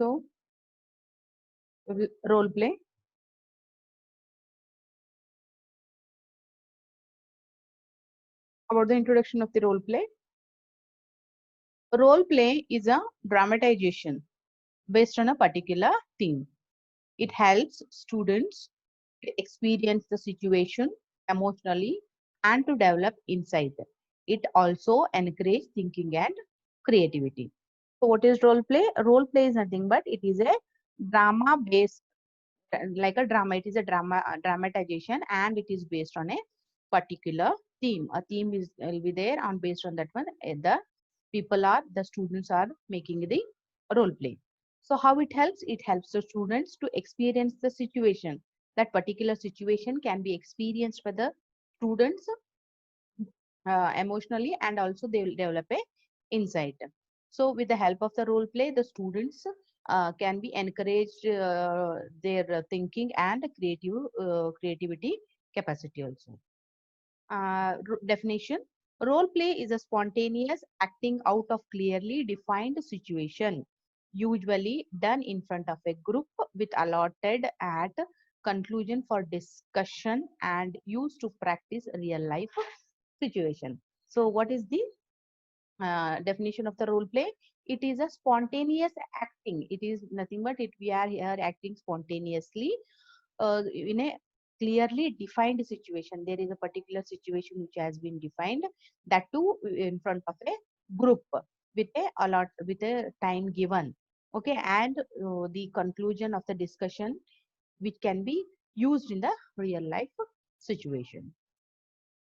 So we will role play. About the introduction of the role play. Role play is a dramatization based on a particular theme. It helps students to experience the situation emotionally and to develop insight. It also encourages thinking and creativity. So, what is role play? Role play is nothing but it is a drama based, like a drama. It is a dramatization, and it is based on a particular theme. A theme is will be there, and based on that one, the students are making the role play. So how it helps? It helps the students to experience the situation. That particular situation can be experienced by the students emotionally, and also they will develop a insight. So with the help of the role play, the students can be encouraged their thinking and creativity capacity also. Definition: role play is a spontaneous acting out of clearly defined situation, usually done in front of a group with allotted at conclusion for discussion and used to practice real life situation. So, what is the definition of the role play? It is a spontaneous acting. It is nothing but we are here acting spontaneously in a clearly defined situation. There is a particular situation which has been defined, that too in front of a group with a time given. Okay, and the conclusion of the discussion which can be used in the real life situation.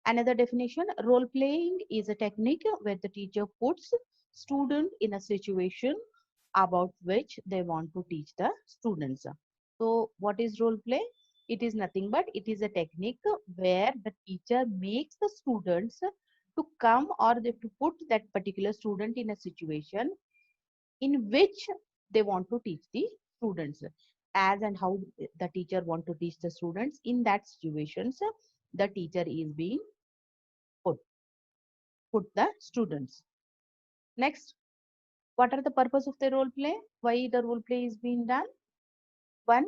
Another definition: role playing is a technique where the teacher puts student in a situation about which they want to teach the students. So what is role play? It is nothing but it is a technique where the teacher makes the students to come, or to put that particular student in a situation in which they want to teach the students. As and how the teacher want to teach the students, in that situations the teacher is being put put the students. Next, what are the purpose of the role play? Why the role play is being done? One,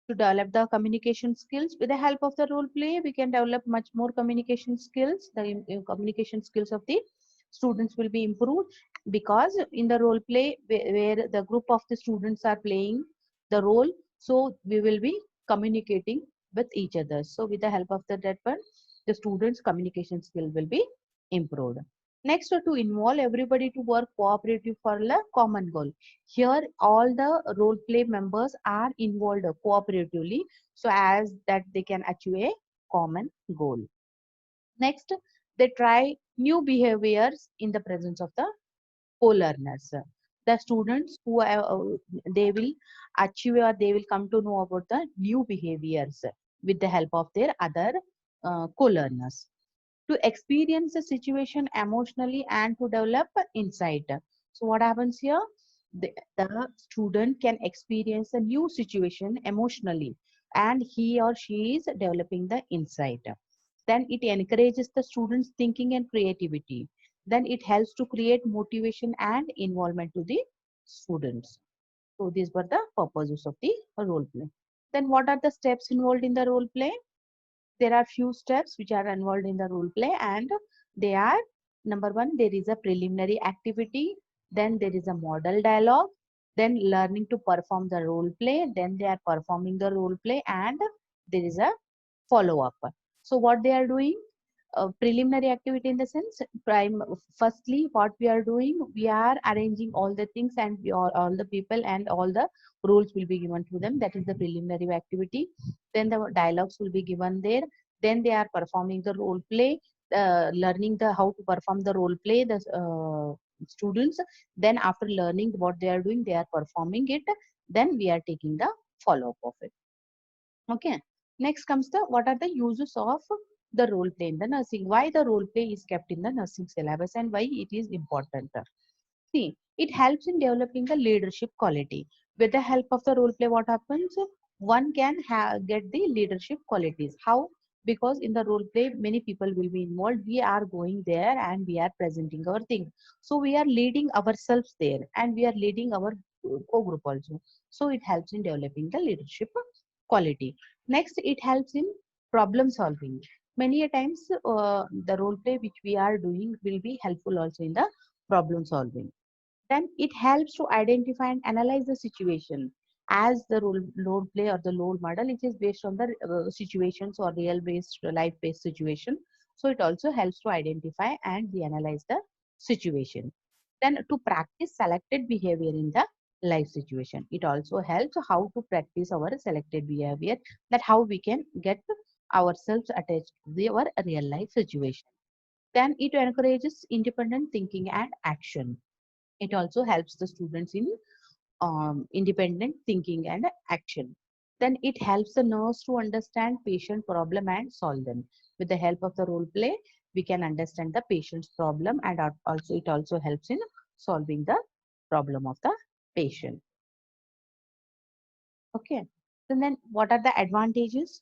to develop the communication skills. With the help of the role play, we can develop much more communication skills. The communication skills of the students will be improved, because in the role play where the group of the students are playing the role, so we will be communicating with each other. So with the help of that one, the students communication skill will be improved. Next, to involve everybody to work cooperative for a common goal. Here all the role play members are involved cooperatively, so as that they can achieve a common goal. Next, they try new behaviors in the presence of the co-learners. The students who they will achieve, or they will come to know about the new behaviors with the help of their other co-learners, to experience the situation emotionally and to develop insight. So what happens here? The student can experience a new situation emotionally, and he or she is developing the insight. Then it encourages the students thinking and creativity. Then it helps to create motivation and involvement to the students. So these were the purposes of the role play. Then what are the steps involved in the role play? There are few steps which are involved in the role play, and they are: number one, there is a preliminary activity, then there is a model dialogue, then learning to perform the role play, then they are performing the role play, and there is a follow up. So what they are doing? Preliminary activity in the sense, firstly what we are doing, we are arranging all the things, and all the people and all the rules will be given to them. That is the preliminary activity. Then the dialogues will be given there. Then they are performing the role play, learning the how to perform the role play, the students. Then after learning what they are doing, they are performing it, then we are taking the follow up of it. Okay. Next comes the what are the uses of the role play in the nursing. Why the role play is kept in the nursing syllabus and why it is important. See, it helps in developing the leadership quality. With the help of the role play, what happens? One can get the leadership qualities. How? Because in the role play, many people will be involved. We are going there and we are presenting our thing. So we are leading ourselves there, and we are leading our co-group also. So it helps in developing the leadership quality. Next, it helps in problem solving. Many a times the role play which we are doing will be helpful also in the problem solving. Then it helps to identify and analyze the situation. As the role play or the role model, it is based on the situations or real based life based situation. So it also helps to identify and we analyze the situation. Then to practice selected behavior in the life situation, it also helps how to practice our selected behavior, that how we can get ourselves attached to our real life situation. Then it encourages independent thinking and action. It also helps the students in independent thinking and action. Then it helps the nurse to understand patient problem and solve them. With the help of the role play, we can understand the patient's problem, and also it also helps in solving the problem of the patient. Okay. And then what are the advantages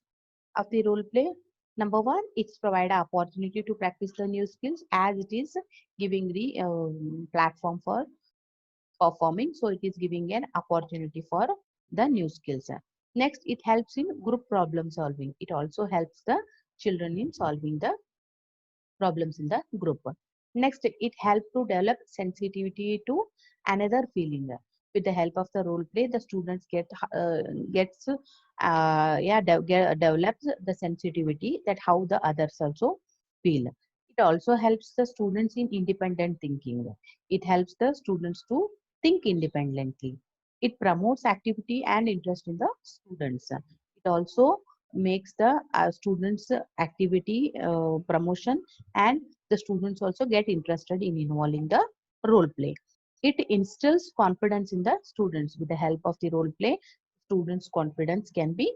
of the role play? Number one, it's provide an opportunity to practice the new skills, as it is giving the platform for performing. So it is giving an opportunity for the new skills. Next, it helps in group problem solving. It also helps the children in solving the problems in the group. Next, it helps to develop sensitivity to another feeling. With the help of the role play, the students gets develops the sensitivity that how the others also feel. It also helps the students in independent thinking. It helps the students to think independently. It promotes activity and interest in the students. It also makes the students activity promotion, and the students also get interested in involving the role play. It instills confidence in the students. With the help of the role play, students confidence can be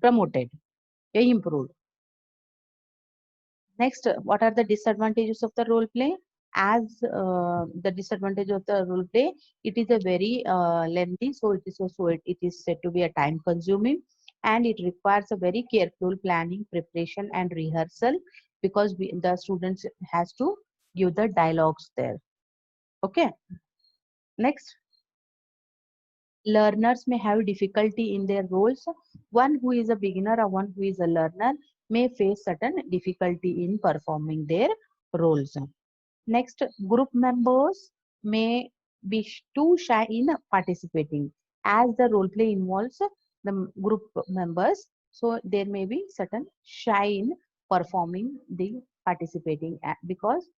promoted, improved. Next, what are the disadvantages of the role play? As the disadvantage of the role play, it is a very lengthy, so it is also it is said to be a time consuming, and it requires a very careful planning, preparation, and rehearsal, because the students has to give the dialogues there. Okay. Next, learners may have difficulty in their roles. One who is a beginner or one who is a learner may face certain difficulty in performing their roles. Next, group members may be too shy in participating, as the role play involves the group members. So there may be certain shy in performing the participating because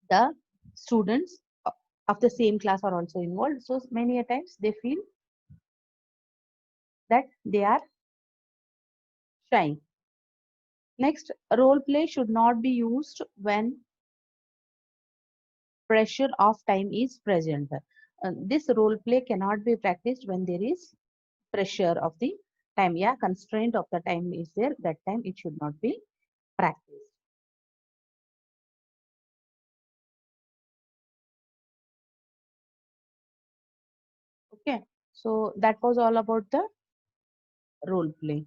the students of the same class are also involved. So many a times they feel that they are shy. Next, role play should not be used when pressure of time is present. This role play cannot be practiced when there is pressure of the time. Yeah, constraint of the time is there. That time it should not be practiced. Okay. So that was all about the role play.